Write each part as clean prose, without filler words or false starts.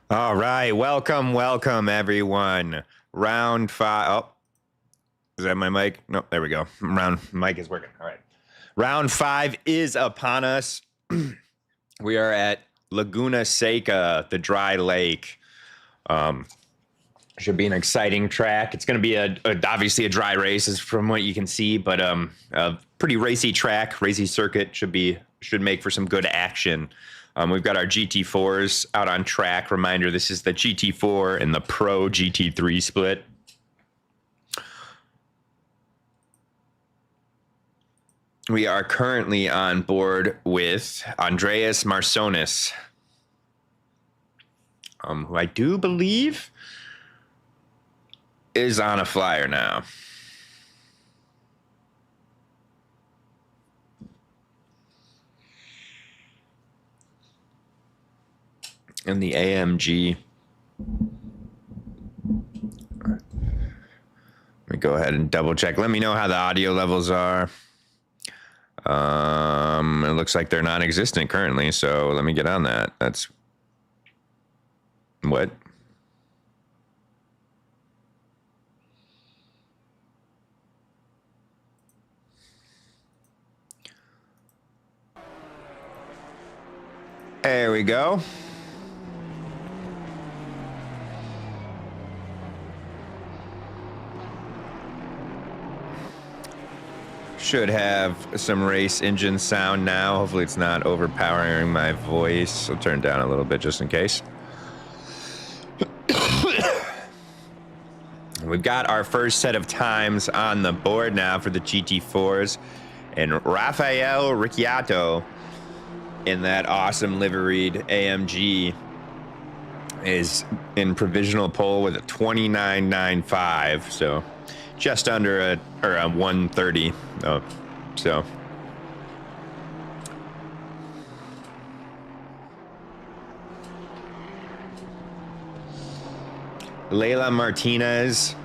All right, welcome everyone. Round 5. Oh, is that my mic? No, there we go. Mic is working. All right. Round 5 is upon us. We are at Laguna Seca, the dry lake. Should be an exciting track. It's going to be obviously a dry race, is from what you can see, but a pretty racy track, racy circuit should make for some good action. We've got our GT4s out on track. Reminder: this is the GT4 and the Pro GT3 split. We are currently on board with Andreas Marsonis, who I do believe is on a flyer now. In the AMG. Let me go ahead and double check. Let me know how the audio levels are. It looks like they're non-existent currently, so let me get on that. That's what? There we go. Should have some race engine sound now. Hopefully it's not overpowering my voice. I'll turn it down a little bit just in case. We've got our first set of times on the board now for the GT4s. And Rafael Ricciardo in that awesome liveried AMG is in provisional pole with a 29.95. So just under a 130. Oh, so Leila Martinez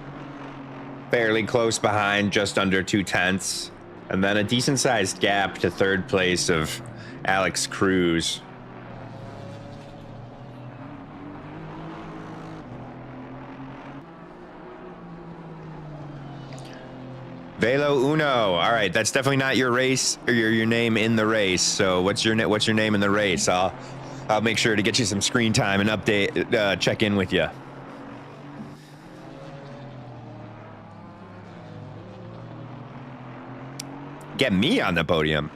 fairly close behind, just under 2/10, and then a decent sized gap to third place of Alex Cruz. Velo Uno. All right, that's definitely not your race or your name in the race. So what's your name in the race? I'll make sure to get you some screen time and update, check in with you. Get me on the podium.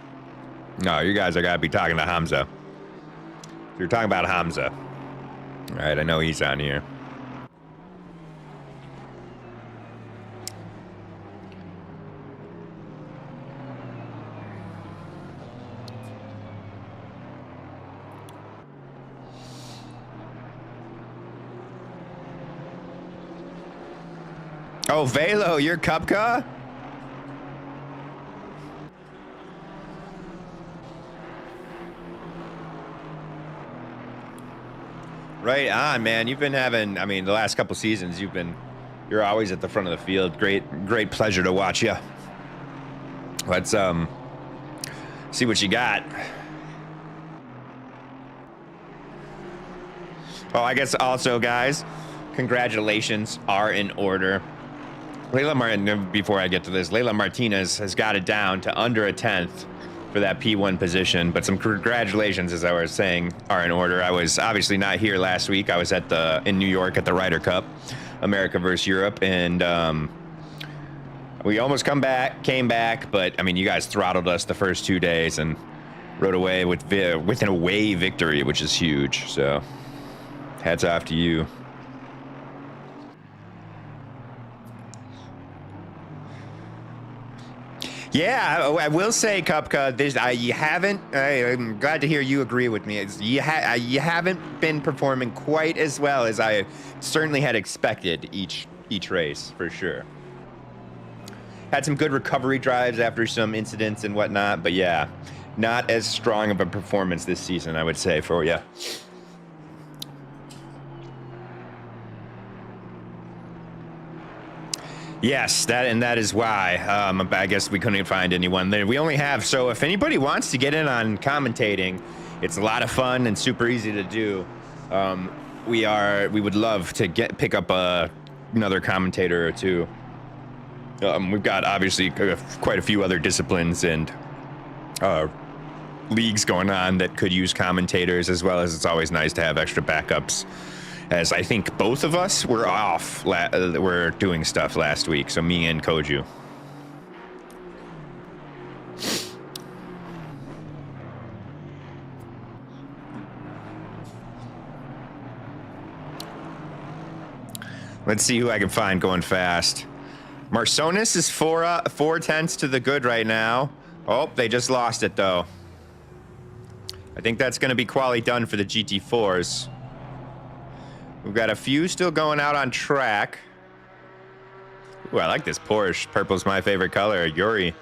No, you guys are gotta be talking to Hamza. You're talking about Hamza. All right, I know he's on here. Oh, Velo, you're Kupka? Right on, man. You've been having, I mean, the last couple seasons, you're always at the front of the field. Great pleasure to watch you. Let's see what you got. Oh, I guess also, guys, congratulations are in order. Before I get to this, Leila Martinez has got it down to under a 10th for that P1 position, but some congratulations, as I was saying, are in order. I was obviously not here last week. I was in New York at the Ryder Cup, America versus Europe, and we almost came back, but I mean, you guys throttled us the first 2 days and rode away with an away victory, which is huge. So, hats off to you. Yeah, I will say, Kupka, I'm glad to hear you agree with me. You haven't been performing quite as well as I certainly had expected each race, for sure. Had some good recovery drives after some incidents and whatnot, but yeah, not as strong of a performance this season, I would say, for you. Yes, that is why. I guess we couldn't find anyone there. We only have, so if anybody wants to get in on commentating, it's a lot of fun and super easy to do. we would love to pick up another commentator or two. We've got obviously quite a few other disciplines and leagues going on that could use commentators, as well as it's always nice to have extra backups, as I think both of us were off. We're doing stuff last week, so me and Koju. Let's see who I can find going fast. Marsonis is 4/10 to the good right now. Oh, they just lost it though. I think that's going to be quali done for the GT4s. We've got a few still going out on track. Ooh, I like this Porsche. Purple's my favorite color. Yuri.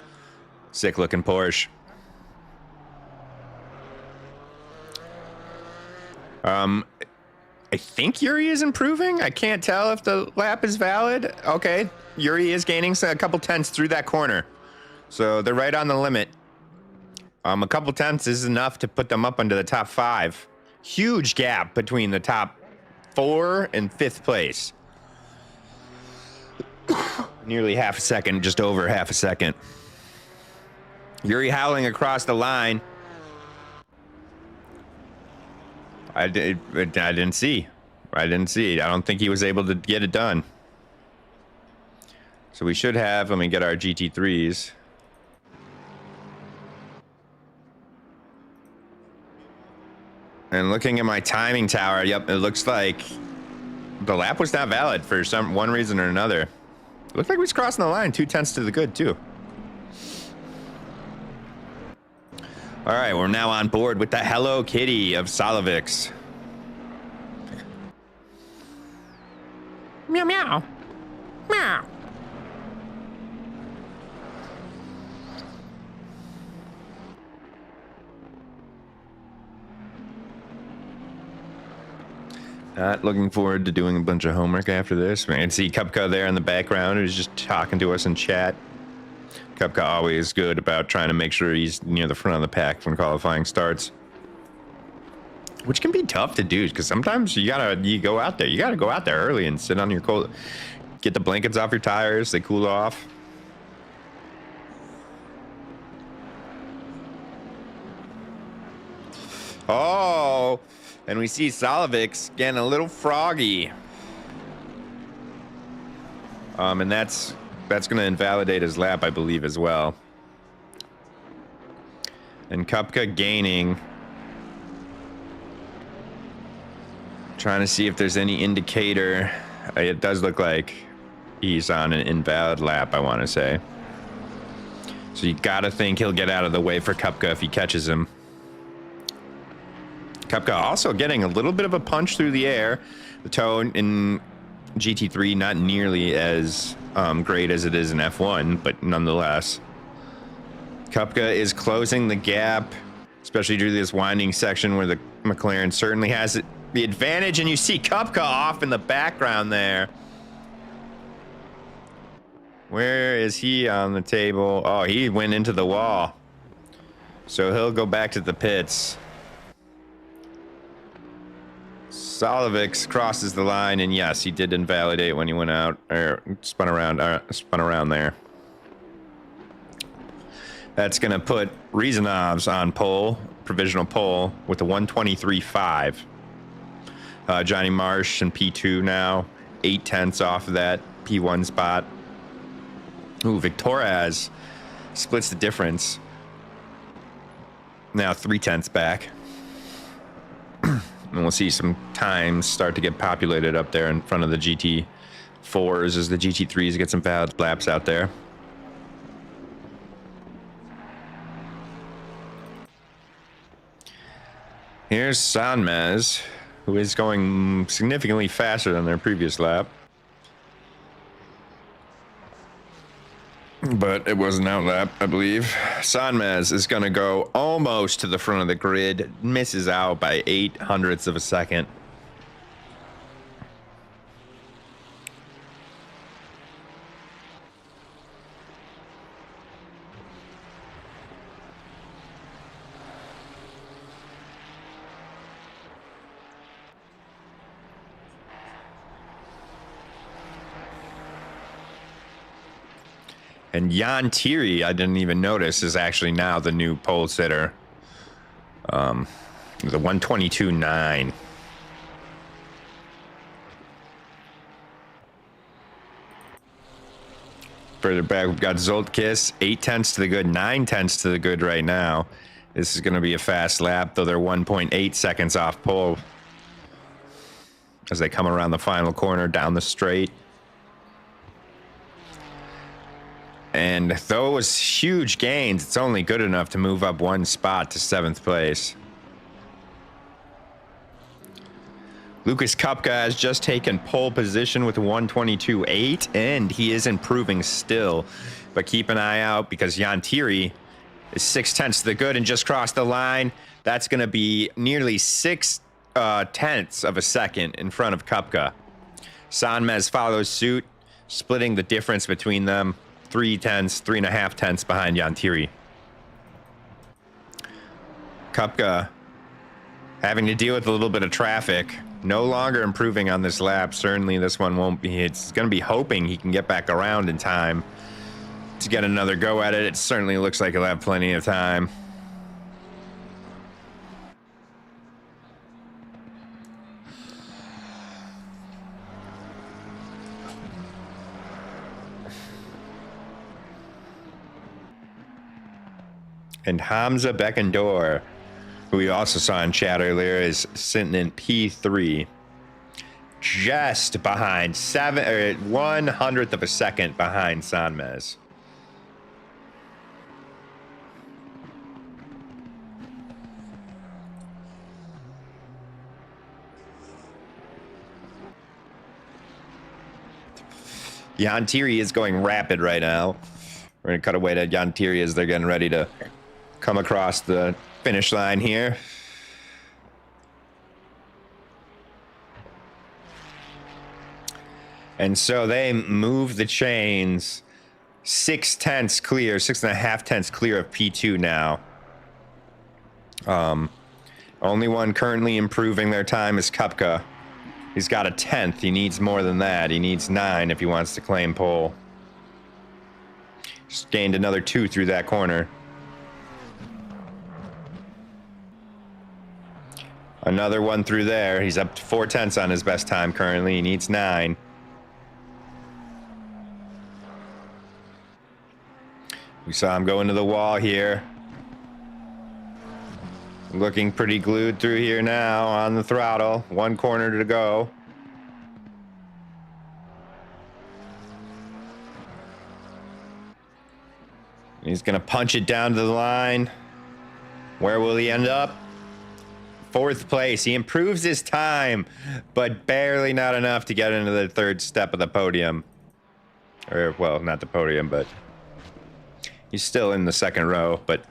Sick looking Porsche. I think Yuri is improving. I can't tell if the lap is valid. Okay, Yuri is gaining a couple tenths through that corner. So they're right on the limit. A couple tenths is enough to put them up into the top 5. Huge gap between the top 4 and 5th place. Nearly half a second, just over half a second. Yuri howling across the line. I didn't see. I don't think he was able to get it done. So we should have, let me get our GT3s. And looking at my timing tower, yep, it looks like the lap was not valid for one reason or another. It looked like we was crossing the line 2 tenths to the good too. All right, we're now on board with the Hello Kitty of Solovix. Meow meow. Meow. Not looking forward to doing a bunch of homework after this. I can see Kupka there in the background who's just talking to us in chat. Kupka always good about trying to make sure he's near the front of the pack when qualifying starts, which can be tough to do because sometimes you gotta go out there early and sit on your cold, get the blankets off your tires, they cool off. Oh, and we see Solovix getting a little froggy, and that's going to invalidate his lap, I believe, as well. And Kupka gaining. Trying to see if there's any indicator. It does look like he's on an invalid lap, I want to say. So you got to think he'll get out of the way for Kupka if he catches him. Kupka also getting a little bit of a punch through the air. The toe in GT3 not nearly as great as it is in F1, but nonetheless. Kupka is closing the gap, especially through this winding section where the McLaren certainly has the advantage, and you see Kupka off in the background there. Where is he on the table? Oh, he went into the wall. So he'll go back to the pits. Solovix crosses the line, and yes, he did invalidate when he went out, or spun around there. That's going to put Rizanovs on pole, provisional pole, with a 123.5. Johnny Marsh in P2 now, 8 tenths off of that P1 spot. Ooh, Victoraz splits the difference. Now 3 tenths back. And we'll see some times start to get populated up there in front of the GT4s as the GT3s get some valid laps out there. Here's Sanmez, who is going significantly faster than their previous lap. But it was an outlap, I believe. Sanmez is going to go almost to the front of the grid, misses out by 0.08 of a second. And Jan Thierry, I didn't even notice, is actually now the new pole sitter. The 122.9. Further back, we've got Zoltkis, 0.8 to the good, 0.9 to the good right now. This is going to be a fast lap, though they're 1.8 seconds off pole as they come around the final corner down the straight. And those huge gains, it's only good enough to move up one spot to 7th place. Lucas Kupka has just taken pole position with 122.8, and he is improving still. But keep an eye out because Jan Thierry is 0.6 to the good and just crossed the line. That's going to be nearly 0.6 of a second in front of Kupka. Sanmez follows suit, splitting the difference between them. 3.5 tenths behind Jan Thierry. Kupka having to deal with a little bit of traffic. No longer improving on this lap. Certainly this one won't be. It's going to be hoping he can get back around in time to get another go at it. It certainly looks like he'll have plenty of time. And Hamza Beckendorf, who we also saw in chat earlier, is sitting in P3, just behind 1/100th of a second behind Sanmez. Jan Thierry is going rapid right now. We're going to cut away to Jan Thierry as they're getting ready to come across the finish line here. And so they move the chains 0.6 clear, 6.5 clear of P2 now. Only one currently improving their time is Kupka. He's got 0.1. He needs more than that. He needs 9 if he wants to claim pole. Just gained another 2 through that corner. Another one through there. He's up to 0.4 on his best time currently. He needs 9. We saw him go into the wall here. Looking pretty glued through here now on the throttle. One corner to go. He's going to punch it down to the line. Where will he end up? 4th place. He improves his time, but barely not enough to get into the 3rd step of the podium. Or, well, not the podium, but he's still in the 2nd row, but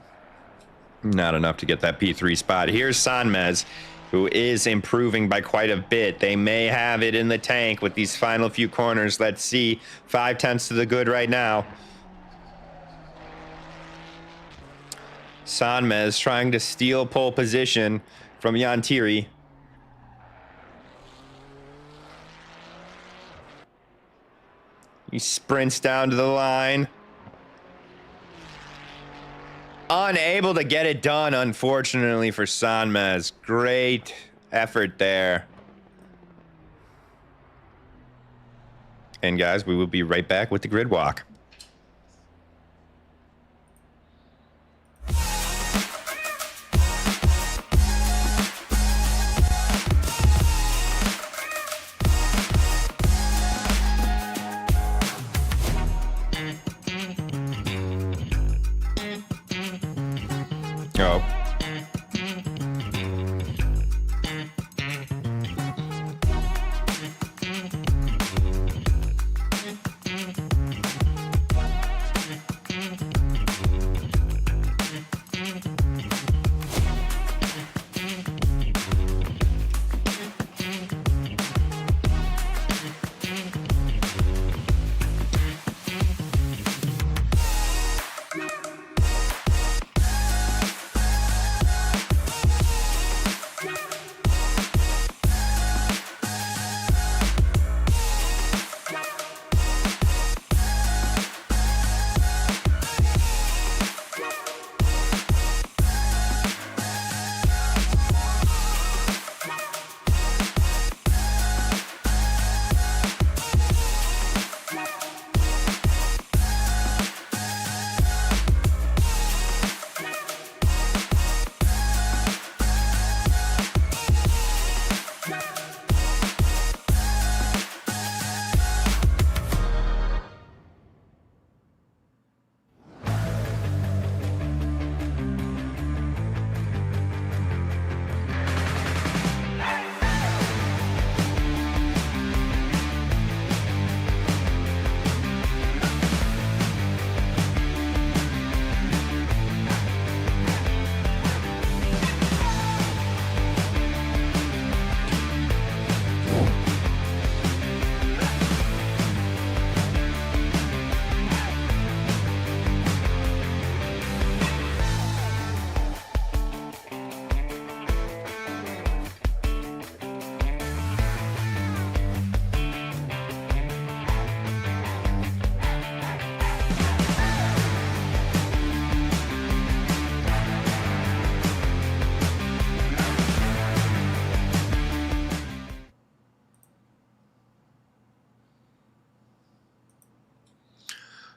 not enough to get that P3 spot. Here's Sanmez, who is improving by quite a bit. They may have it in the tank with these final few corners. Let's see. 0.5 to the good right now. Sanmez trying to steal pole position from Jan Thierry. He sprints down to the line. Unable to get it done, unfortunately, for Sanmez. Great effort there. And guys, we will be right back with the grid walk. Oh.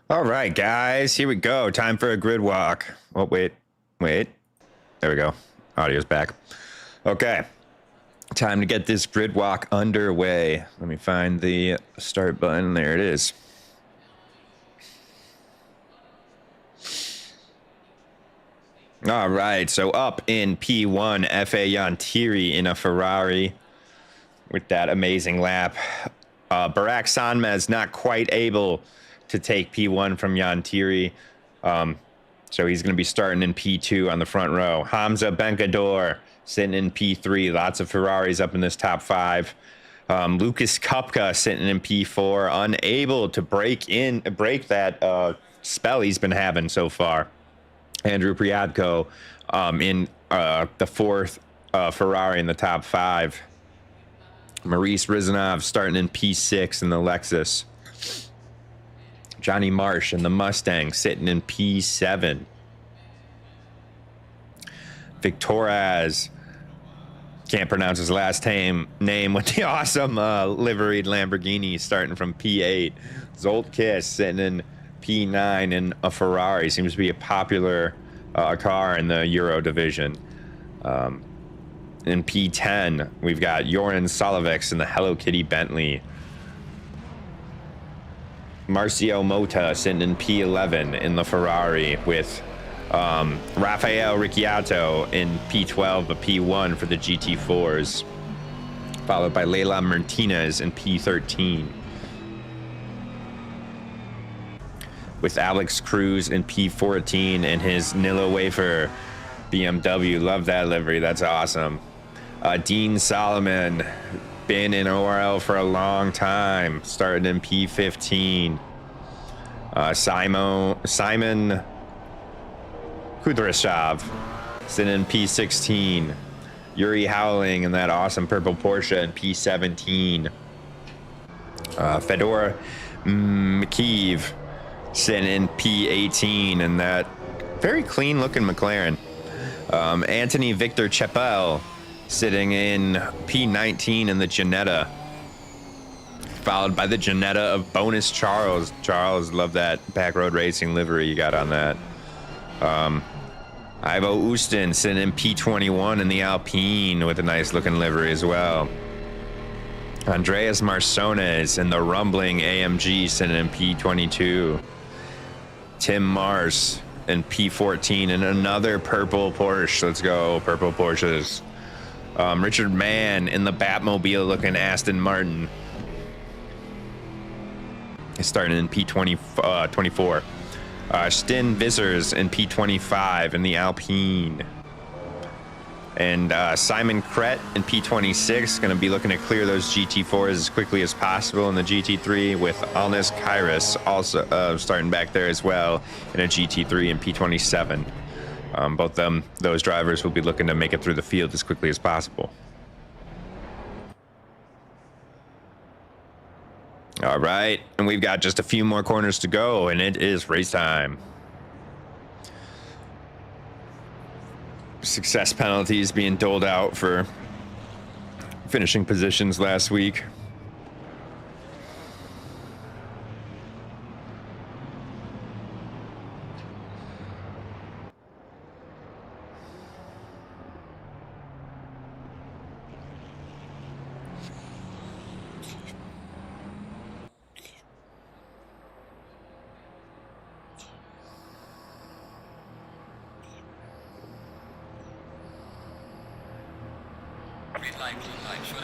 All right, guys, here we go. Time for a grid walk. Oh, wait. There we go. Audio's back. Okay. Time to get this grid walk underway. Let me find the start button. There it is. All right, so up in P1, F.A. Yantiri in a Ferrari with that amazing lap. Barak Sanmez not quite able to take P1 from Yantiri. So he's going to be starting in P2 on the front row. Hamza Benkador sitting in P3. Lots of Ferraris up in this top five. Lucas Kupka sitting in P4, unable to break that spell he's been having so far. Andrew Priadko in the fourth Ferrari in the top five. Maurice Rizanov starting in P6 in the Lexus. Johnny Marsh in the Mustang sitting in P7. Victoraz, can't pronounce his last name with the awesome liveried Lamborghini starting from P8. Zolt Kiss sitting in P9 in a Ferrari. Seems to be a popular car in the Euro division. In P10, we've got Joran Solovex in the Hello Kitty Bentley. Marcio Mota sitting in P11 in the Ferrari with Rafael Ricciato in P12, but P1 for the GT4s, followed by Leila Martinez in P13. With Alex Cruz in P14 and his Nilla Wafer BMW. Love that livery. That's awesome. Dean Solomon, been in ORL for a long time, started in P15. Simon Kudryashov, sitting in P16. Yuri Howling in that awesome purple Porsche in P17. Fedor McKeeve sitting in P18 in that very clean looking McLaren. Anthony Victor Chappelle sitting in P19 in the Ginetta, followed by the Ginetta of Bonus Charles. Charles, love that back road racing livery you got on that. Ivo Ustin sitting in P21 in the Alpine with a nice looking livery as well. Andreas Marsones in the Rumbling AMG sitting in P22. Tim Mars in P14 and another purple Porsche. Let's go, purple Porsches. Richard Mann in the Batmobile looking Aston Martin. He's starting in P24. 24. Stin Vissers in P25 in the Alpine. And Simon Kret in P26, going to be looking to clear those GT4s as quickly as possible in the GT3, with Alnis Kairos also starting back there as well in a GT3 in P27. Both those drivers will be looking to make it through the field as quickly as possible. All right, and we've got just a few more corners to go, and it is race time. Success penalties being doled out for finishing positions last week.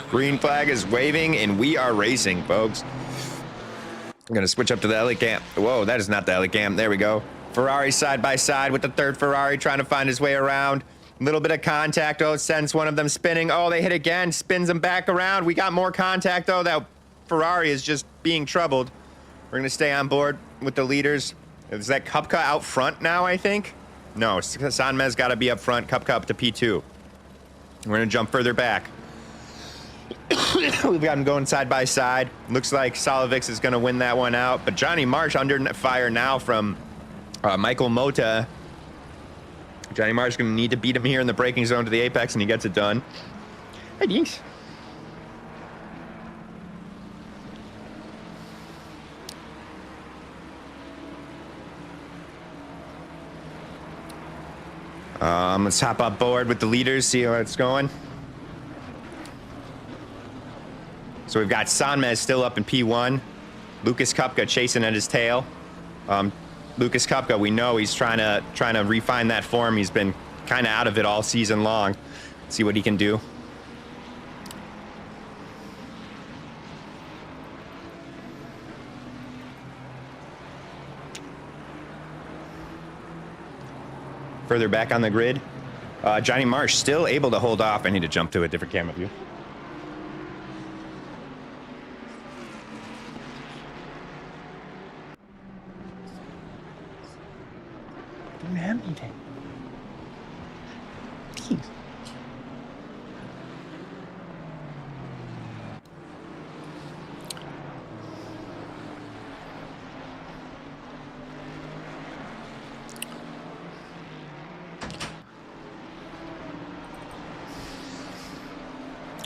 Green flag is waving, and we are racing, folks. I'm going to switch up to the heli cam. Whoa, that is not the heli cam. There we go. Ferrari side by side with the third Ferrari trying to find his way around. A little bit of contact. Oh, it sends one of them spinning. Oh, they hit again. Spins them back around. We got more contact, though. That Ferrari is just being troubled. We're going to stay on board with the leaders. Is that Kupka out front now, I think? No, Sanmez got to be up front. Kupka up to P2. We're going to jump further back. We've got them going side by side. Looks like Solovex is going to win that one out. But Johnny Marsh under fire now from Michael Mota. Johnny Marsh is going to need to beat him here in the braking zone to the apex, and he gets it done. Hey, thanks. Let's hop up board with the leaders, see how it's going. So we've got Sanmez still up in P1. Lucas Kupka chasing at his tail. Lucas Kupka, we know he's trying to refine that form. He's been kind of out of it all season long. See what he can do. Further back on the grid, Johnny Marsh still able to hold off. I need to jump to a different camera view. Don't have anything. Please.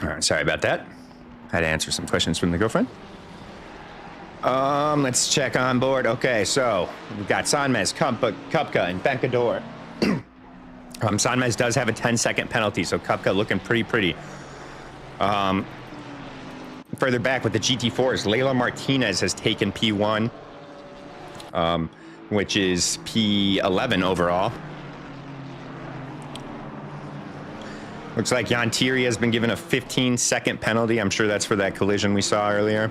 All right, sorry about that. Had to answer some questions from the girlfriend. Let's check on board. Okay, so we've got Sanmez, Kupka, and Benkador. Sanmez does have a 10-second penalty, so Kupka looking pretty. Further back with the GT4s, Layla Martinez has taken P1, which is P11 overall. Looks like Jan Thierry has been given a 15-second penalty. I'm sure that's for that collision we saw earlier.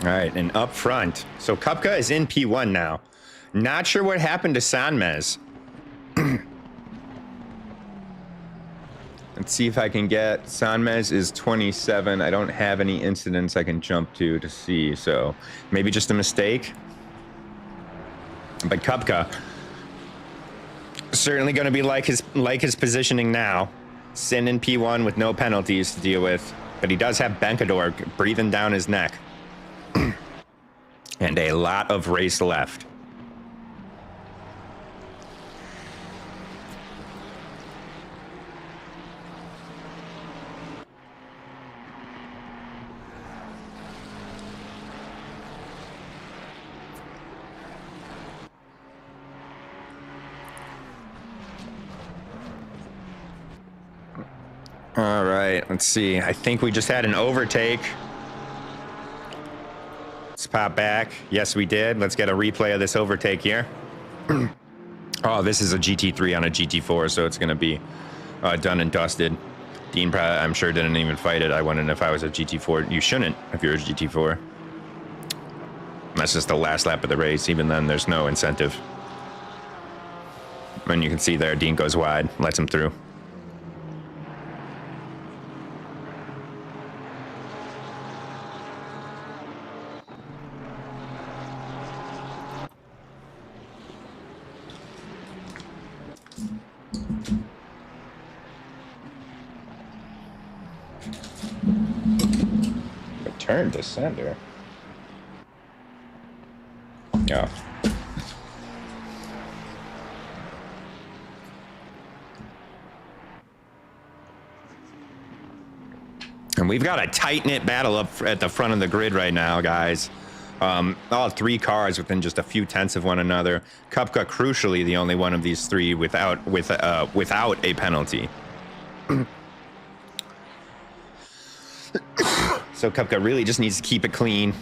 All right, and up front. So Kupka is in P1 now. Not sure what happened to Sanmez. Let's see if I can get... Sanmez is 27. I don't have any incidents I can jump to see, so maybe just a mistake. But Kupka, certainly going to be like his positioning now. Sin in P1 with no penalties to deal with. But he does have Benkador breathing down his neck. And a lot of race left. All right, let's see. I think we just had an overtake. Let's pop back. Yes, we did. Let's get a replay of this overtake here. Oh, this is a GT3 on a GT4, so it's going to be done and dusted. Dean probably, I'm sure, didn't even fight it. I wondered if I was a GT4. You shouldn't if you're a GT4. That's just the last lap of the race. Even then, there's no incentive. And you can see there, Dean goes wide, lets him through. Return to sender. Yeah. And we've got a tight-knit battle up at the front of the grid right now, guys. All three cars within just a few tenths of one another. Kupka, crucially, the only one of these three without a penalty. So Kupka really just needs to keep it clean.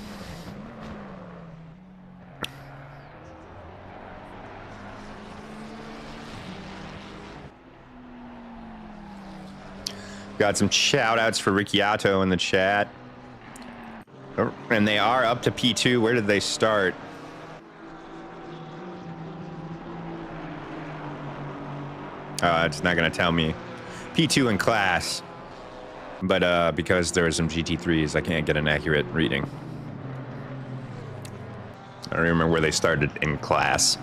Got some shout outs for Ricciato in the chat. And they are up to P2. Where did they start? It's not going to tell me. P2 in class. But because there are some GT3s, I can't get an accurate reading. I don't remember where they started in class.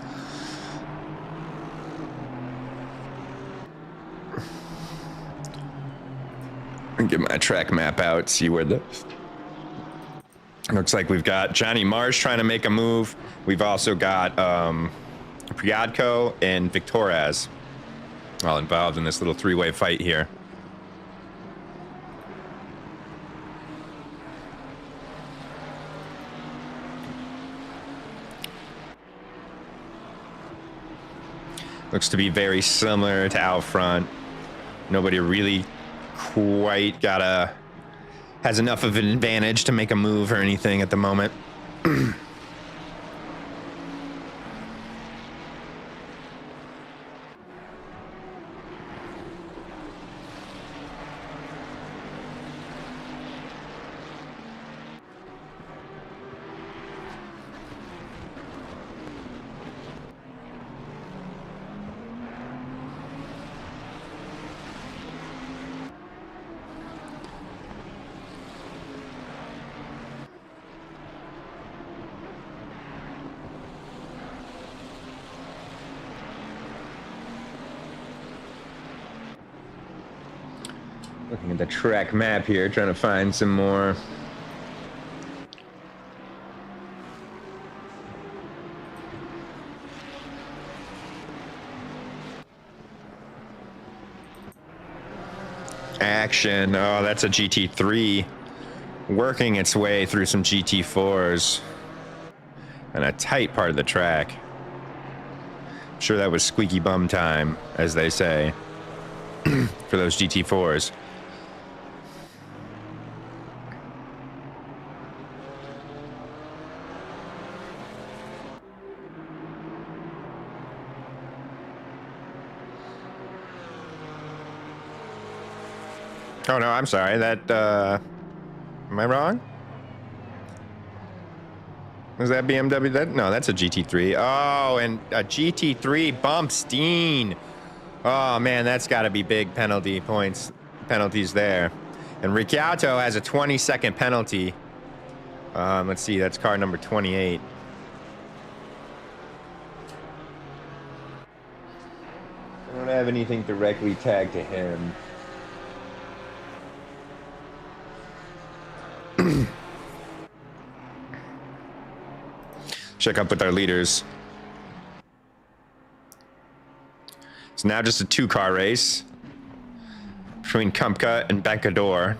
Get my track map out, see where the... Looks like we've got Johnny Marsh trying to make a move. We've also got Priadko and Victoraz all involved in this little three-way fight here. Looks to be very similar to out front. Nobody really quite has enough of an advantage to make a move or anything at the moment. Looking at the track map here, trying to find some more action. Oh, that's a GT3 working its way through some GT4s and a tight part of the track. I'm sure that was squeaky bum time, as they say, for those GT4s. Oh, no, I'm sorry. That, am I wrong? Was that BMW? No, that's a GT3. Oh, and a GT3 bumps Dean. Oh, man, that's got to be big penalties there. And Ricciardo has a 20-second penalty. Let's see, that's car number 28. I don't have anything directly tagged to him. Check up with our leaders. It's now just a two-car race between Kumpka and Bencador,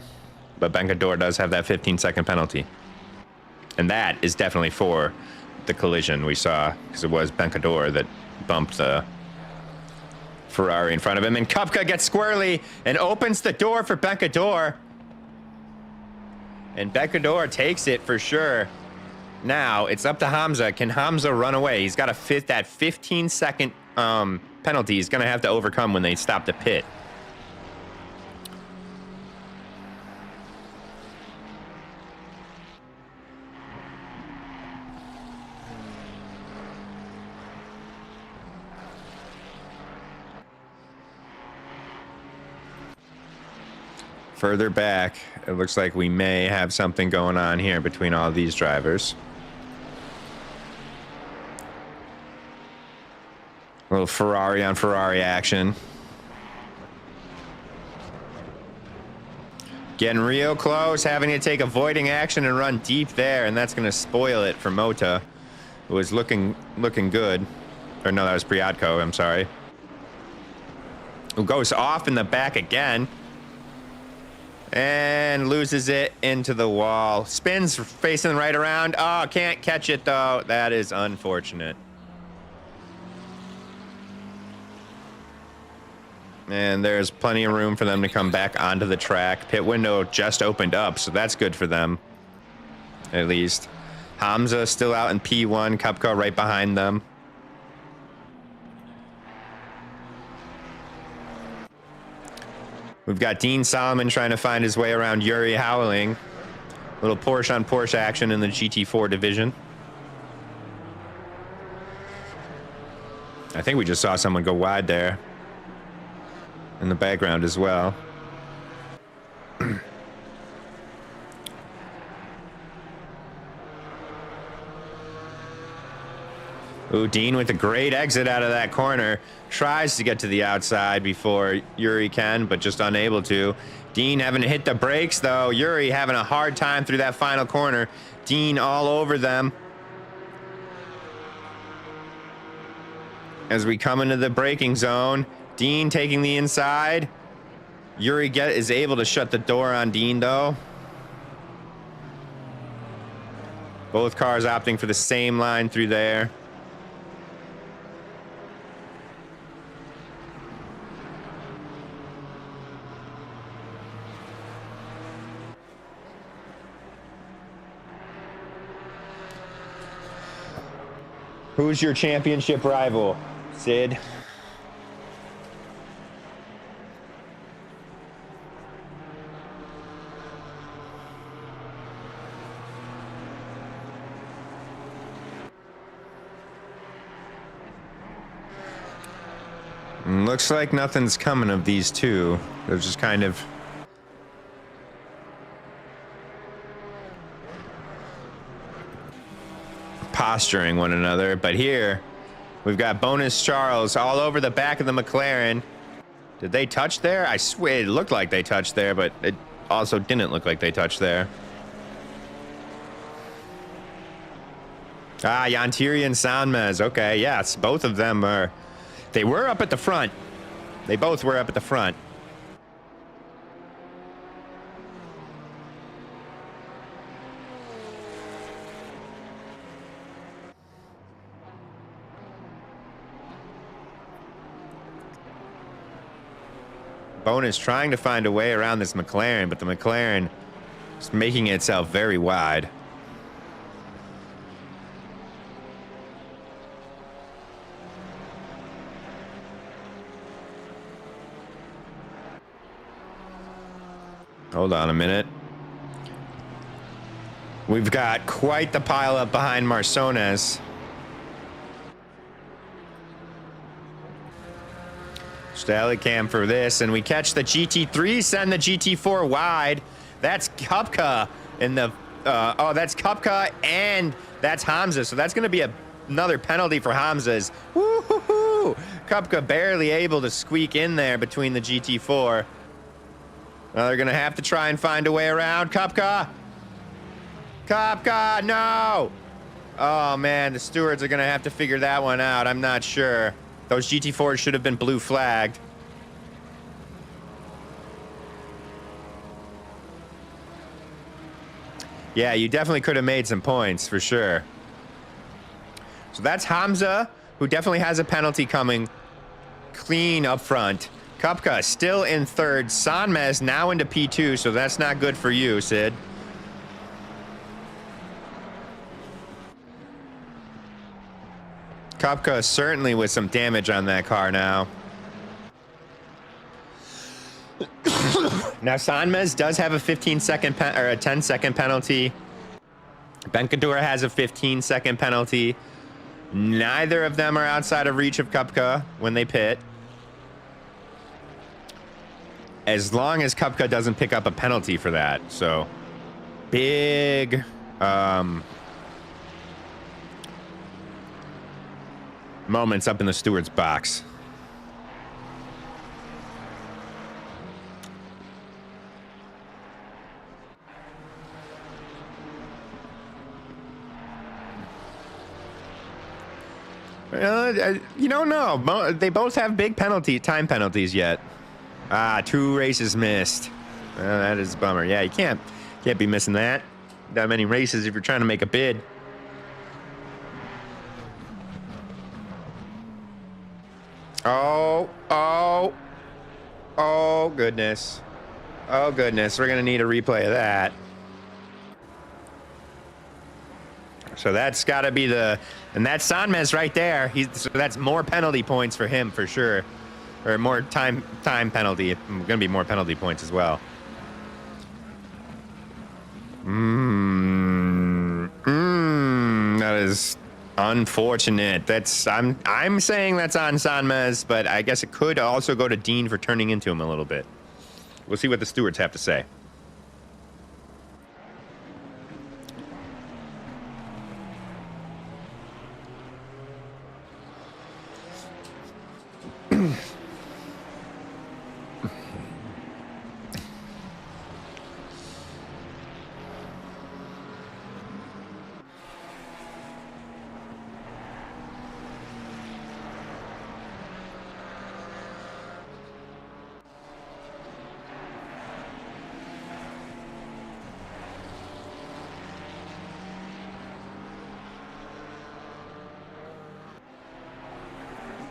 but Bencador does have that 15-second penalty. And that is definitely for the collision we saw, because it was Bencador that bumped the Ferrari in front of him. And Kumpka gets squirrely and opens the door for Bencador. And Bencador takes it for sure. Now it's up to Hamza. Can Hamza run away? He's got that 15-second penalty he's going to have to overcome when they stop the pit. Further back, it looks like we may have something going on here between all these drivers. A little Ferrari on Ferrari action. Getting real close, having to take avoiding action and run deep there, and that's going to spoil it for Mota, who was looking good. Or no, that was Priadko, I'm sorry. Who goes off in the back again. And loses it into the wall. Spins facing right around. Oh, can't catch it, though. That is unfortunate. And there's plenty of room for them to come back onto the track. Pit window just opened up, so that's good for them. At least. Hamza still out in P1. Kupka right behind them. We've got Dean Solomon trying to find his way around Yuri Howling. Little Porsche on Porsche action in the GT4 division. I think we just saw someone go wide there in the background as well. Ooh, Dean with a great exit out of that corner. Tries to get to the outside before Yuri can, but just unable to. Dean having to hit the brakes, though. Yuri having a hard time through that final corner. Dean all over them. as we come into the braking zone. Dean taking the inside. Yuri is able to shut the door on Dean, though. Both cars opting for the same line through there. Who's your championship rival, Sid? Looks like nothing's coming of these two. They're just kind of posturing one another. But here, we've got Bonus Charles all over the back of the McLaren. Did they touch there? I swear it looked like they touched there, but it also didn't look like they touched there. Ah, Yantiri and Sanmez. Okay, yes, both of them are... They were up at the front. They both were up at the front. Bonus trying to find a way around this McLaren, but the McLaren is making itself very wide. Hold on a minute. We've got quite the pileup behind Marsones. Steadicam for this, and we catch the GT3, send the GT4 wide. That's Kupka in the... oh, that's Kupka, and that's Hamza. So that's going to be another penalty for Hamza's. Woo-hoo-hoo! Kupka barely able to squeak in there between the GT4. Now they're going to have to try and find a way around. Kupka! Kupka, no! Oh, man, the stewards are going to have to figure that one out. I'm not sure. Those GT4s should have been blue flagged. Yeah, you definitely could have made some points, for sure. So that's Hamza, who definitely has a penalty coming clean up front. Kupka still in third. Sanmez now into P2, so that's not good for you, Sid. Kupka certainly with some damage on that car now. Now Sanmez does have a 15-second or a 10-second penalty. Bencador has a 15-second penalty. Neither of them are outside of reach of Kupka when they pit. As long as Kupka doesn't pick up a penalty for that. So, big... moments up in the steward's box. You don't know. They both have big time penalties yet. Ah, 2 races missed. That is a bummer. Yeah, you can't be missing that many races if you're trying to make a bid. Oh, goodness. Oh, goodness. We're going to need a replay of that. So that's got to be and that's Sanmez right there. So that's more penalty points for him for sure. Or more time penalty. Going to be more penalty points as well. That is unfortunate. I'm saying that's on Sanmez, but I guess it could also go to Dean for turning into him a little bit. We'll see what the stewards have to say.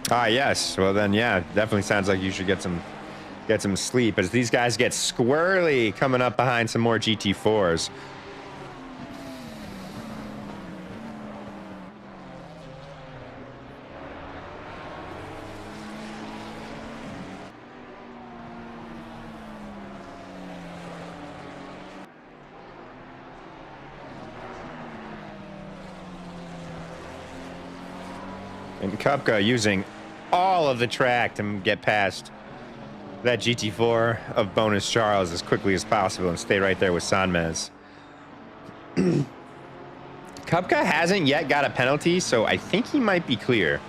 Ah, yes. Well, then, yeah, definitely sounds like you should get some sleep as these guys get squirrely coming up behind some more GT4s. And Kupka using all of the track to get past that GT4 of Bonus Charles as quickly as possible and stay right there with Sanmez. Kupka hasn't yet got a penalty, so I think he might be clear.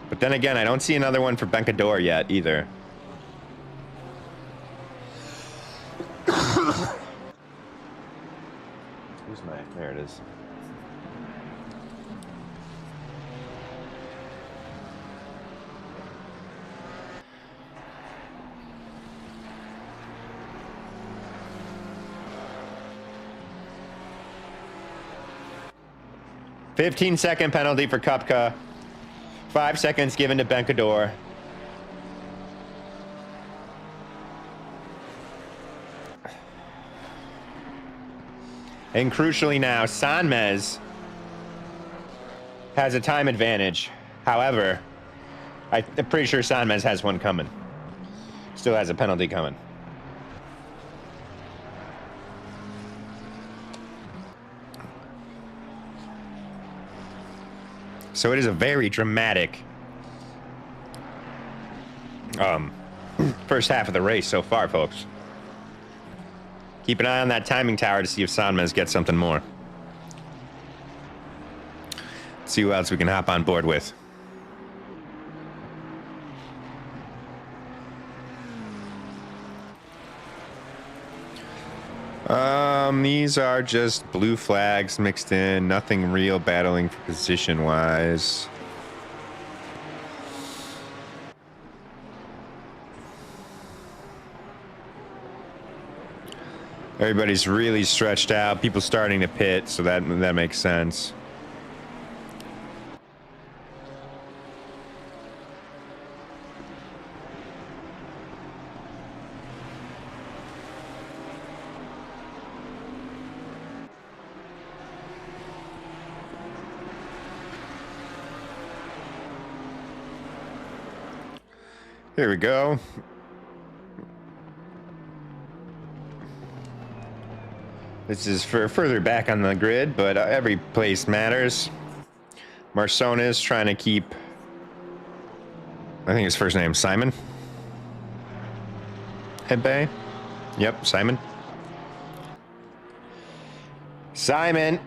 But then again, I don't see another one for Bencador yet either. There it is. "15-second penalty for Kupka. 5 seconds given to Bencador. And crucially now, Sanmez has a time advantage. However, I'm pretty sure Sanmez has one coming. Still has a penalty coming. So it is a very dramatic first half of the race so far, folks. Keep an eye on that timing tower to see if Sanmez gets something more. See who else we can hop on board with. These are just blue flags mixed in. Nothing real battling for position-wise. Everybody's really stretched out. People starting to pit, so that makes sense. Here we go. This is for further back on the grid, but every place matters. Marsones trying to keep, I think his first name's Simon, at bay. Yep, Simon. Simon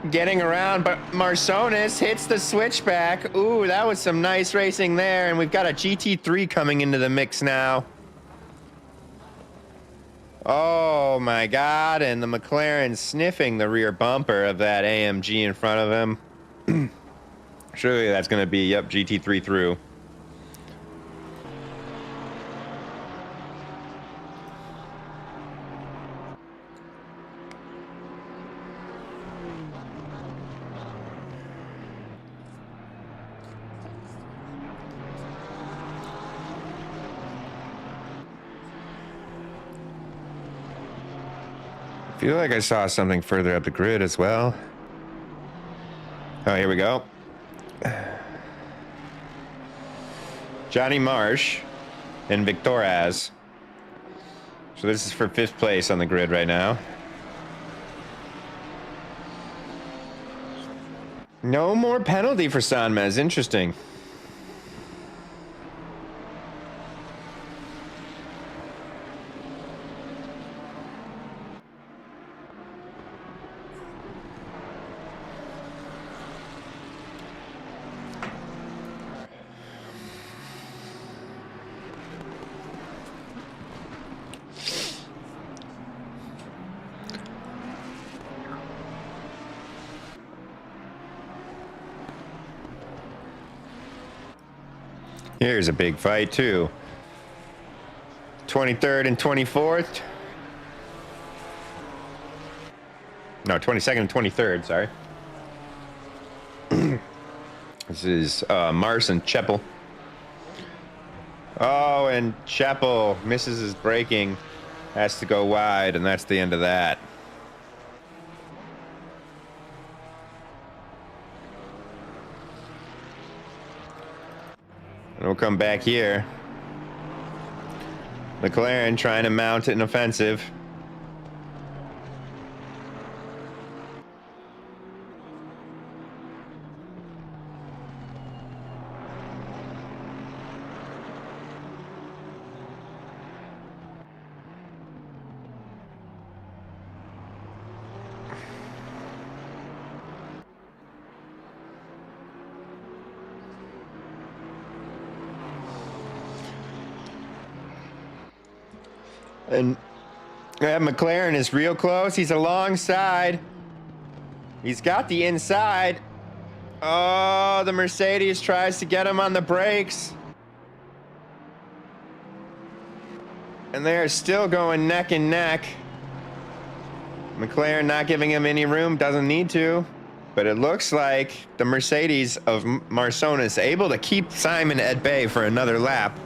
getting around, but Marsones hits the switchback. Ooh, that was some nice racing there, and we've got a GT3 coming into the mix now. Oh my God, and the McLaren sniffing the rear bumper of that AMG in front of him. Surely that's going to be, yep, GT3 through. I feel like I saw something further up the grid as well. Oh, here we go. Johnny Marsh and Victoraz. So this is for 5th place on the grid right now. No more penalty for Sanmez. Interesting. Here's a big fight, too. 23rd and 24th. No, 22nd and 23rd, sorry. This is Mars and Cheppel. Oh, and Cheppel misses his braking. Has to go wide, and that's the end of that. And we'll come back here. McLaren trying to mount an offensive. And McLaren is real close. He's alongside. He's got the inside. Oh, the Mercedes tries to get him on the brakes. And they are still going neck and neck. McLaren not giving him any room. Doesn't need to. But it looks like the Mercedes of Marson is able to keep Simon at bay for another lap.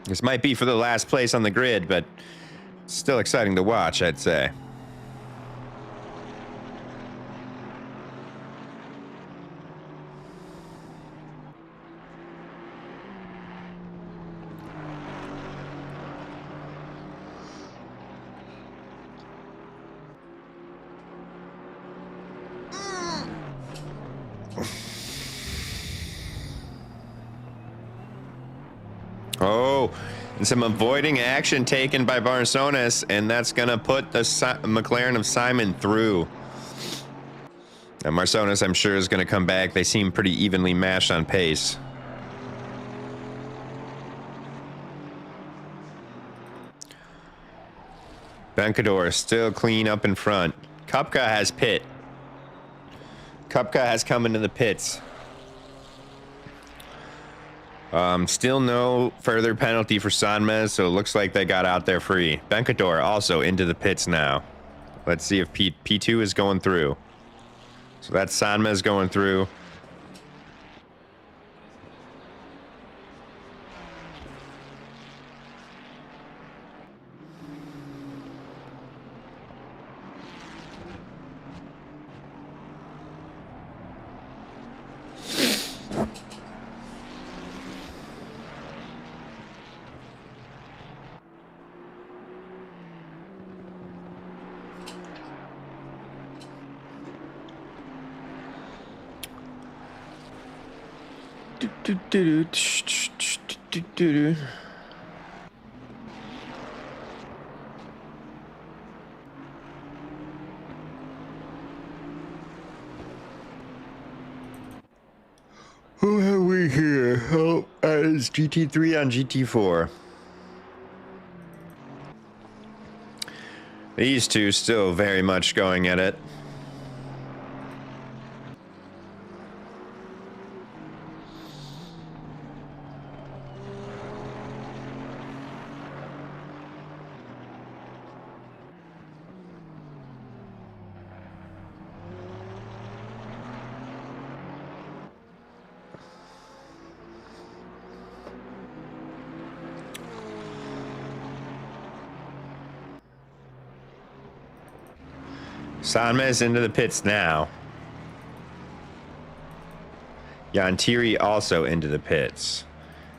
This might be for the last place on the grid, but still exciting to watch, I'd say. Oh, and some avoiding action taken by Barcelones, and that's going to put the McLaren of Simon through. And Marcelones, I'm sure, is going to come back. They seem pretty evenly matched on pace. Bencador still clean up in front. Kupka has pit. Kupka has come into the pits. Still no further penalty for Sanmez, so it looks like they got out there free. Bencador also into the pits now. Let's see if P2 is going through. So that's Sanmez going through. Who have we here? Oh, it's GT3 on GT4. These two still very much going at it. Sanmez into the pits now. Yantiri also into the pits.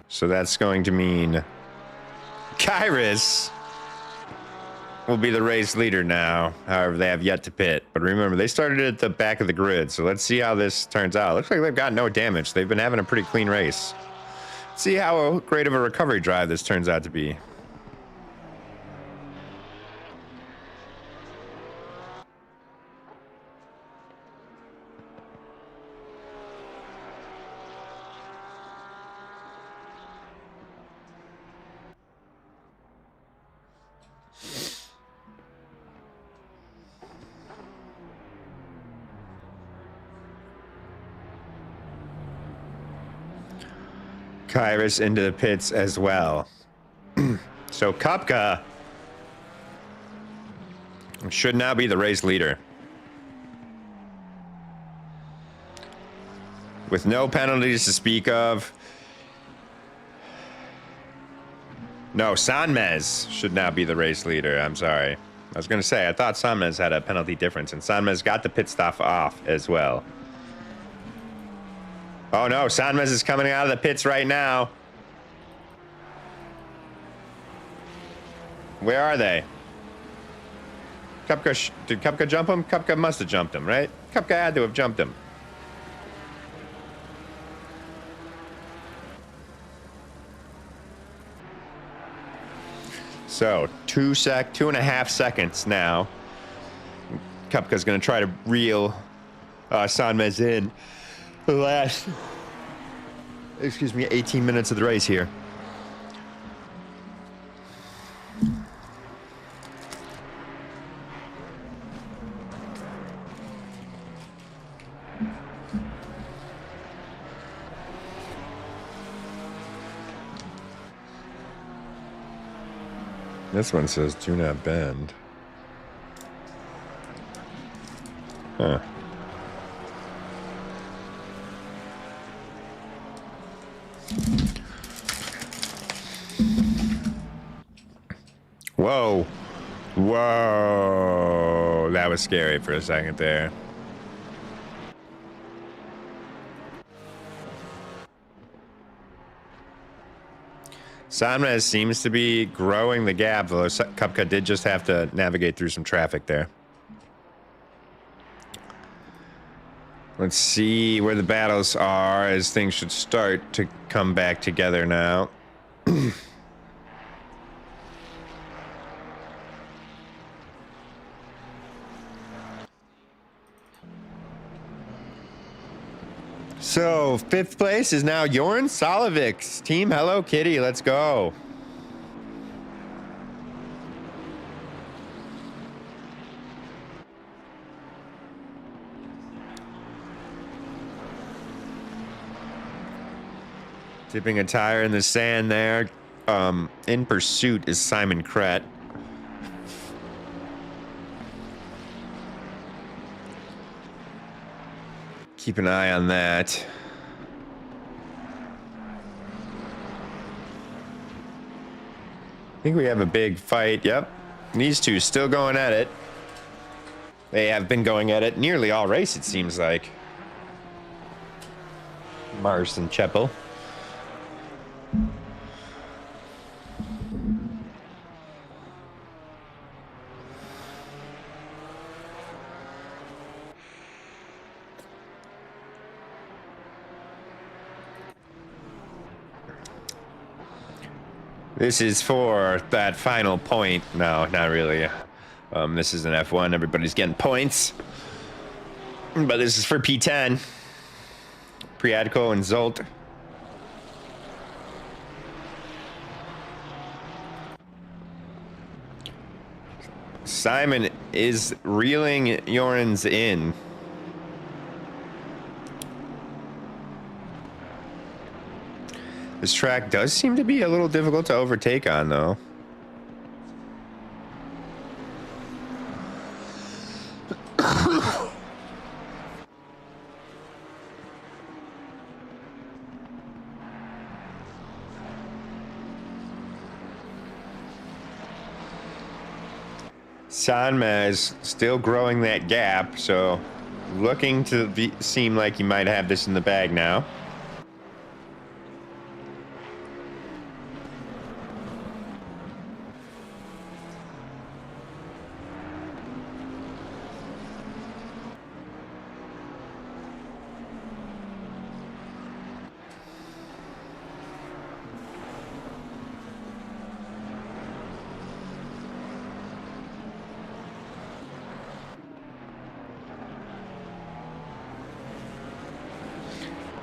So that's going to mean Kyrus will be the race leader now. However, they have yet to pit. But remember, they started at the back of the grid. So let's see how this turns out. Looks like they've got no damage. They've been having a pretty clean race. Let's see how great of a recovery drive this turns out to be. Kyrus into the pits as well. So Kupka should now be the race leader. with no penalties to speak of. No, Sanmez should now be the race leader. I'm sorry. I was going to say, I thought Sanmez had a penalty difference, and Sanmez got the pit stop off as well. Oh no, Sanmez is coming out of the pits right now. Where are they? Kupka, did Kupka jump him? Kupka must have jumped him, right? Kupka had to have jumped him. So, 2.5 seconds now. Kupka's going to try to reel Sanmez in the last, 18 minutes of the race here. This one says, do not bend. Huh. Whoa. Whoa. That was scary for a second there. Sanmez seems to be growing the gap, though Kupka did just have to navigate through some traffic there. Let's see where the battles are, as things should start to come back together now. So, 5th place is now Jorn Salovik's team. Hello Kitty, let's go. Dipping a tire in the sand there. In pursuit is Simon Kret. Keep an eye on that. I think we have a big fight. Yep. These two still going at it. They have been going at it nearly all race, it seems like. Mars and Cheppel. This is for that final point. No, not really. This is an F1. Everybody's getting points. But this is for P10. Priadko and Zolt. Simon is reeling Jorn's in. This track does seem to be a little difficult to overtake on, though. Sanmez still growing that gap, so looking to seem like he might have this in the bag now.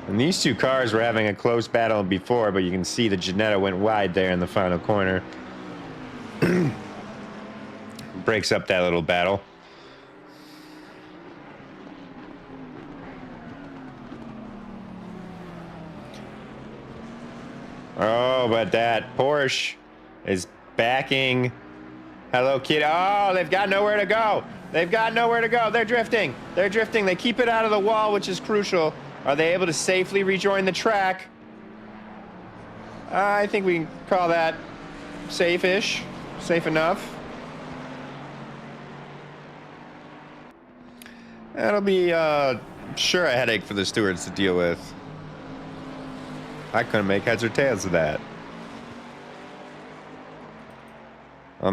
And these two cars were having a close battle before, but you can see the Ginetta went wide there in the final corner. Breaks up that little battle. Oh, but that Porsche is backing Hello Kitty. Oh, they've got nowhere to go. They've got nowhere to go. They're drifting. They're drifting. They keep it out of the wall, which is crucial. Are they able to safely rejoin the track? I think we can call that safe-ish. Safe enough. That'll be, sure, a headache for the stewards to deal with. I couldn't make heads or tails of that.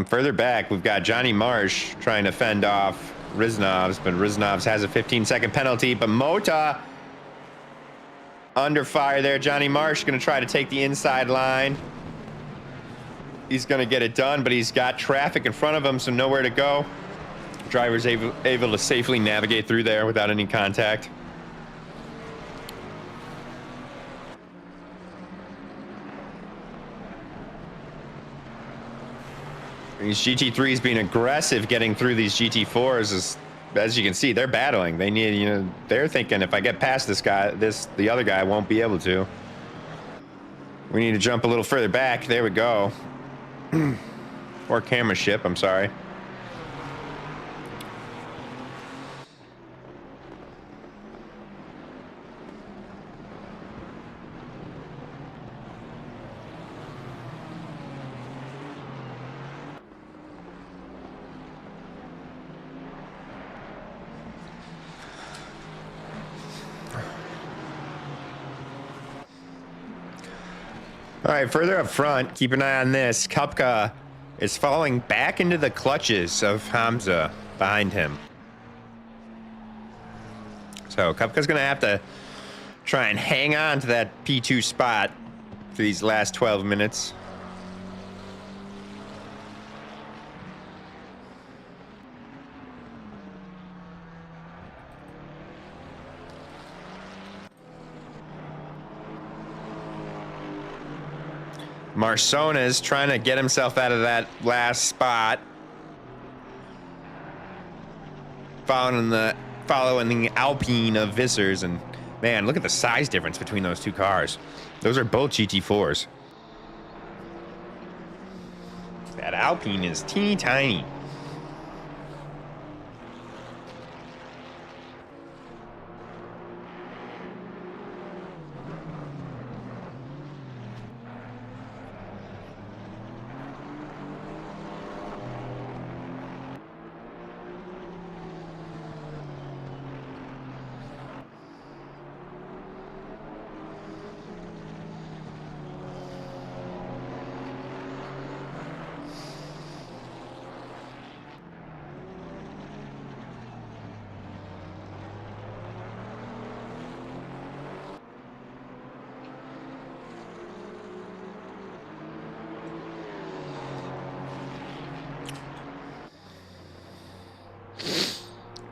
Further back, we've got Johnny Marsh trying to fend off Riznovs, but Riznovs has a 15-second penalty. But Mota under fire there. Johnny Marsh going to try to take the inside line. He's going to get it done, but he's got traffic in front of him, so nowhere to go. Driver's able to safely navigate through there without any contact. These GT3s being aggressive getting through these GT4s, as you can see, they're battling. They need, you know, they're thinking if I get past this guy, the other guy won't be able to. We need to jump a little further back. There we go. Or camera ship, I'm sorry. All right, further up front, keep an eye on this. Kupka is falling back into the clutches of Hamza behind him. So Kupka's going to have to try and hang on to that P2 spot for these last 12 minutes. Marsona is trying to get himself out of that last spot. Following the Alpine of Vissers, and man, look at the size difference between those two cars. Those are both GT4s. That Alpine is teeny tiny.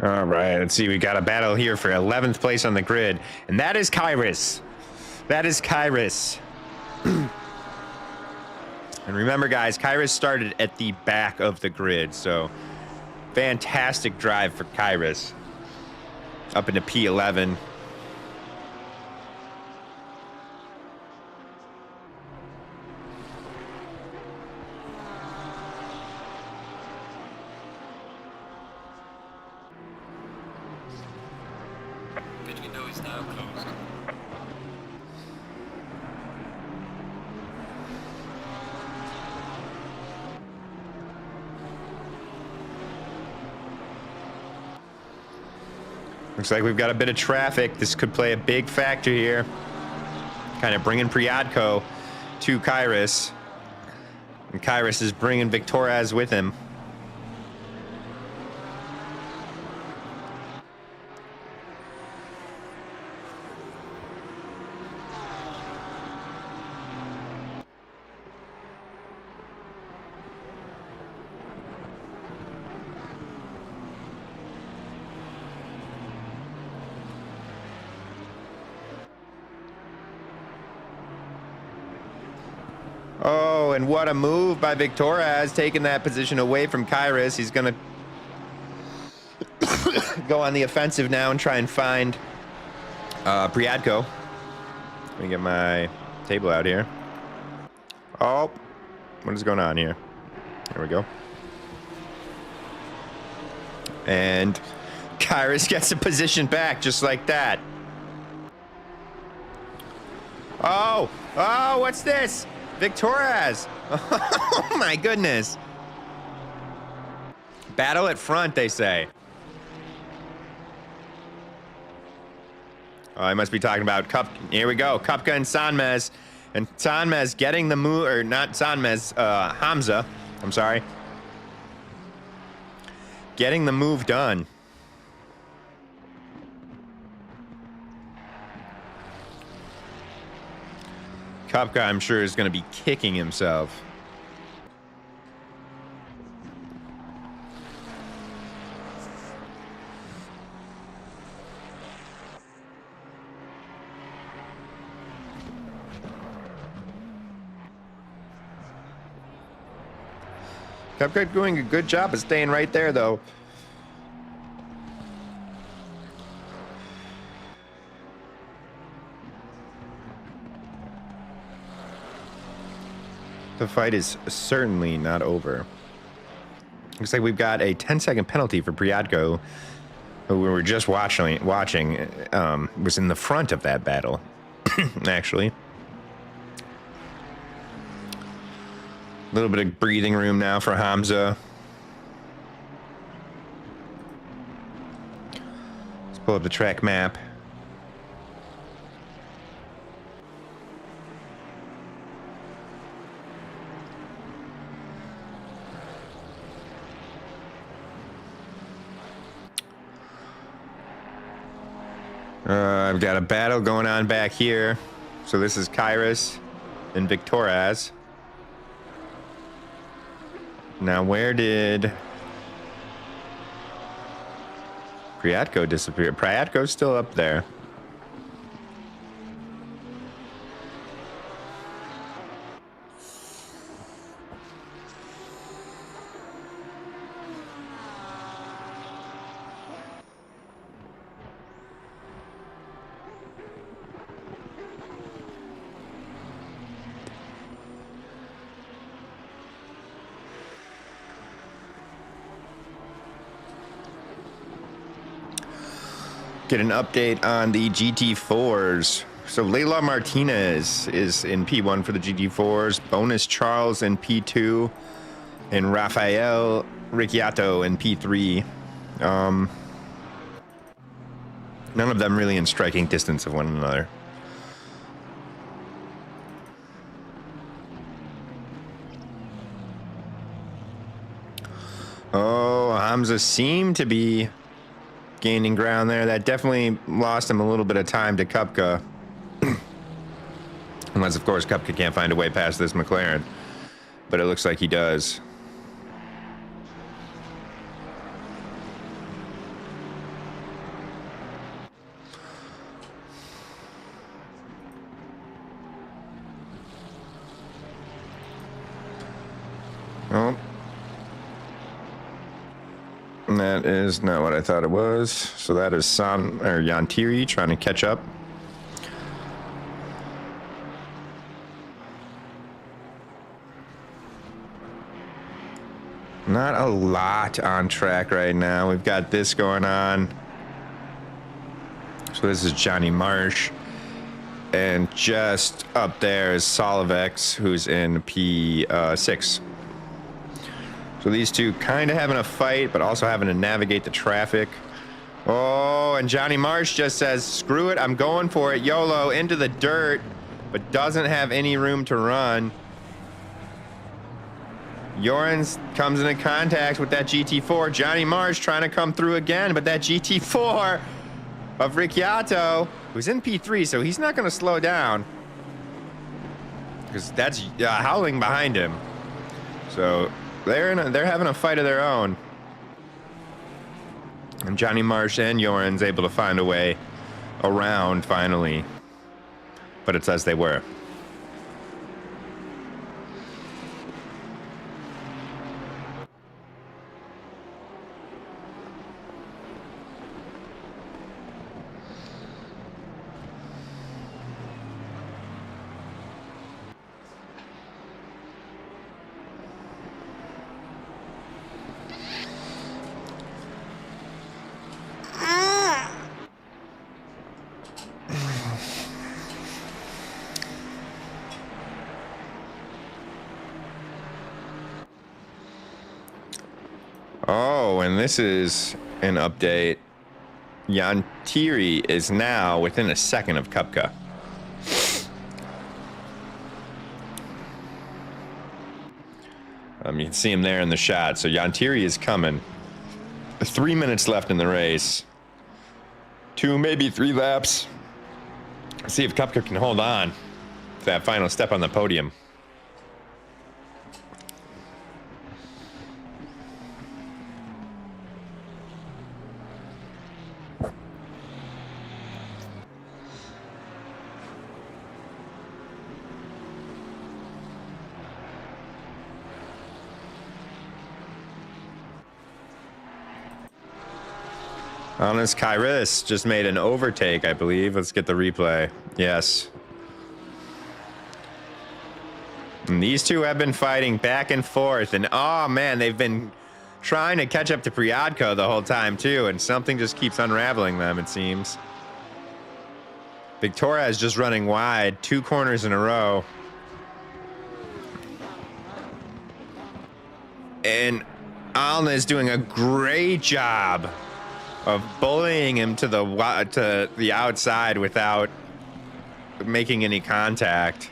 All right, let's see. We got a battle here for 11th place on the grid, and that is Kairos. That is Kairos. And remember, guys, Kairos started at the back of the grid, so fantastic drive for Kairos up into P11. Looks like we've got a bit of traffic. This could play a big factor here. Kind of bringing Priadko to Kairos. And Kairos is bringing Victorez with him. Oh, and what a move by Victorez, taking that position away from Kairos. He's going to go on the offensive now and try and find Priadko. Let me get my table out here. Oh, what is going on here? There we go. And Kairos gets a position back just like that. Oh, oh, what's this? Victorias. Oh my goodness. Battle at front, they say. Oh, I must be talking about Here we go. Kupka and Sanmez. And Sanmez getting the move, or not Sanmez, Hamza. I'm sorry. Getting the move done. Kupka, I'm sure, is going to be kicking himself. Kupka doing a good job of staying right there, though. The fight is certainly not over. Looks like we've got a 10-second penalty for Priatko, who we were just watching was in the front of that battle, actually. A little bit of breathing room now for Hamza. Let's pull up the track map. I've got a battle going on back here. So this is Kairos and Victoraz. Now, where did Priatko disappear? Priatko's still up there. Get an update on the GT4s. So Leila Martinez is in P1 for the GT4s. Bonus Charles in P2. And Rafael Ricciato in P3. None of them really in striking distance of one another. Oh, Hamza seemed to be gaining ground there. That definitely lost him a little bit of time to Kupka. Unless, of course, Kupka can't find a way past this McLaren. But it looks like he does. Oh. That is not what I thought it was. So that is Yantiri trying to catch up. Not a lot on track right now. We've got this going on. So this is Johnny Marsh. And just up there is Solivex, who's in P6. So these two kind of having a fight, but also having to navigate the traffic. Oh, and Johnny Marsh just says, screw it, I'm going for it. YOLO, into the dirt, but doesn't have any room to run. Jorens comes into contact with that GT4. Johnny Marsh trying to come through again, but that GT4 of Ricciato, who's in P3, so he's not going to slow down. Because that's Howling behind him. So they're having a fight of their own. And Johnny Marsh and Jorens able to find a way around finally. But it's as they were. Oh, and this is an update. Yantiri is now within a second of Kupka. You can see him there in the shot. So Yantiri is coming. 3 minutes left in the race. 2, maybe 3 laps. See if Kupka can hold on to that final step on the podium. Honest Kairis just made an overtake, I believe. Let's get the replay. Yes. And these two have been fighting back and forth. And, oh, man, they've been trying to catch up to Priadko the whole time, too. And something just keeps unraveling them, it seems. Victoria is just running wide. 2 corners in a row. And Alna is doing a great job of bullying him to the outside without making any contact,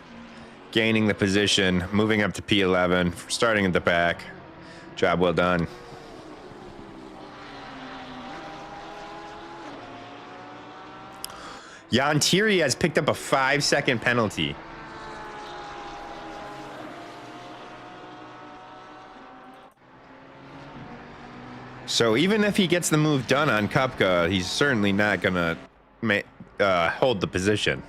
gaining the position, moving up to P11, starting at the back. Job well done. Yantiri has picked up a 5-second penalty. So even if he gets the move done on Kupka, he's certainly not going to hold the position.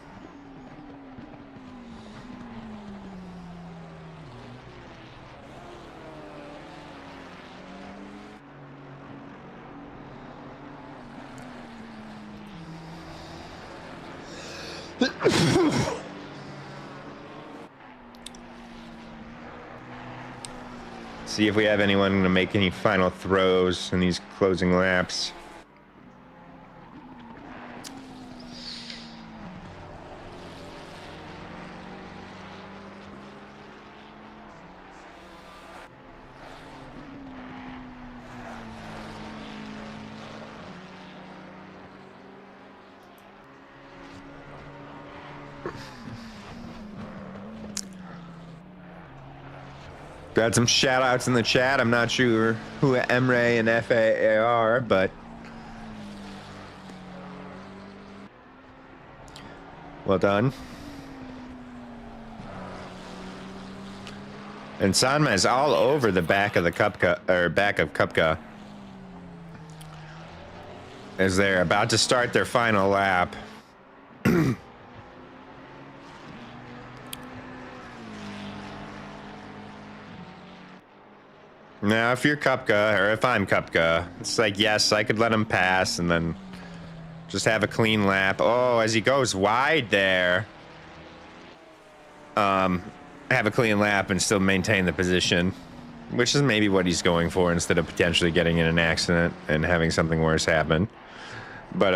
See if we have anyone to make any final throws in these closing laps. Got some shout outs in the chat. I'm not sure who Emre and FAA are, but well done. And Sanma is all over the back of the Kupka, or back of Kupka, as they're about to start their final lap. Now, if you're Kupka, or if I'm Kupka, it's like, yes, I could let him pass and then just have a clean lap. Oh, as he goes wide there, have a clean lap and still maintain the position, which is maybe what he's going for instead of potentially getting in an accident and having something worse happen. But,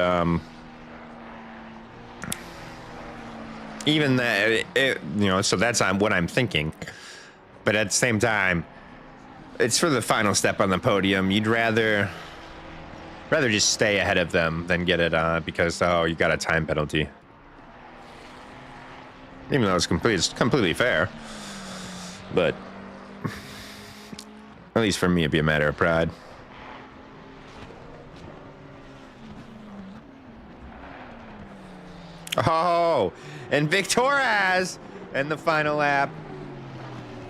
even that, so that's what I'm thinking. But at the same time, it's for the final step on the podium. You'd rather just stay ahead of them than get it because, you got a time penalty. Even though it's completely fair. But at least for me, it'd be a matter of pride. Oh, and Victoras in the final lap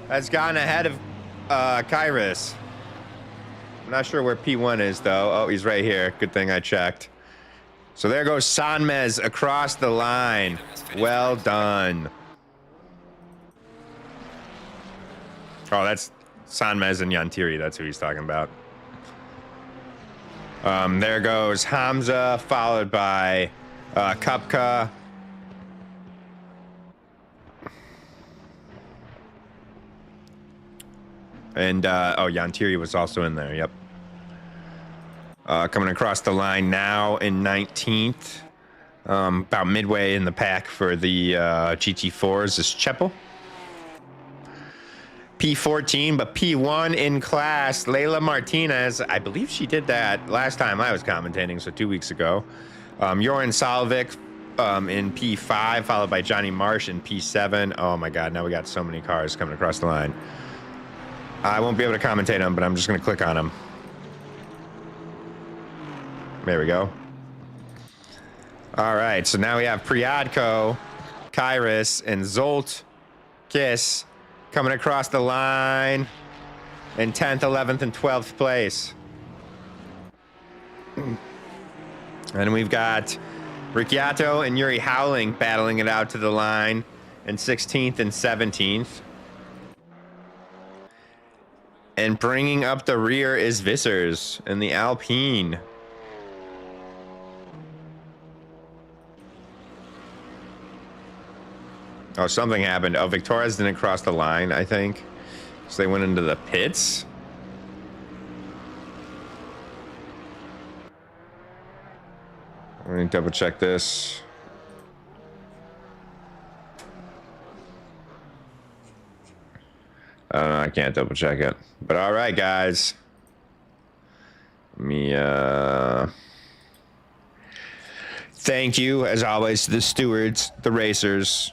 has gone ahead of Kairis. I'm not sure where P1 is, though. Oh, he's right here. Good thing I checked. So there goes Sanmez across the line. Well done. Oh, that's Sanmez and Yantiri. That's who he's talking about. There goes Hamza, followed by Kupka. And, Yantiri was also in there, yep. Coming across the line now in 19th. About midway in the pack for the GT4s is Cheppel. P14, but P1 in class. Layla Martinez, I believe she did that last time I was commentating, so 2 weeks ago. Joran Salvik in P5, followed by Johnny Marsh in P7. Oh my God, now we got so many cars coming across the line. I won't be able to commentate them, but I'm just going to click on them. There we go. All right, so now we have Priadko, Kairos, and Zolt Kiss coming across the line in 10th, 11th, and 12th place. And we've got Ricciato and Yuri Howling battling it out to the line in 16th and 17th. And bringing up the rear is Vissers in the Alpine. Oh, something happened. Oh, Victoria's didn't cross the line, I think. So they went into the pits. Let me double check this. I don't know, I can't double check it. But all right, guys. Let me, thank you, as always, to the stewards, the racers,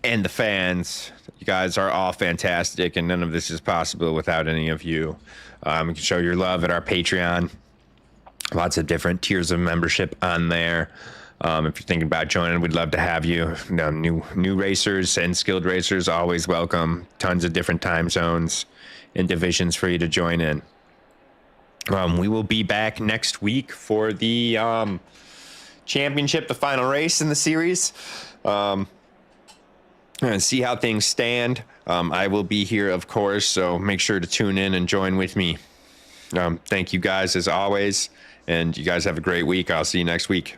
and the fans. You guys are all fantastic, and none of this is possible without any of you. You can show your love at our Patreon. Lots of different tiers of membership on there. If you're thinking about joining, we'd love to have you. New racers and skilled racers, always welcome. Tons of different time zones and divisions for you to join in. We will be back next week for the championship, the final race in the series. And see how things stand. I will be here, of course, so make sure to tune in and join with me. Thank you guys as always, and you guys have a great week. I'll see you next week.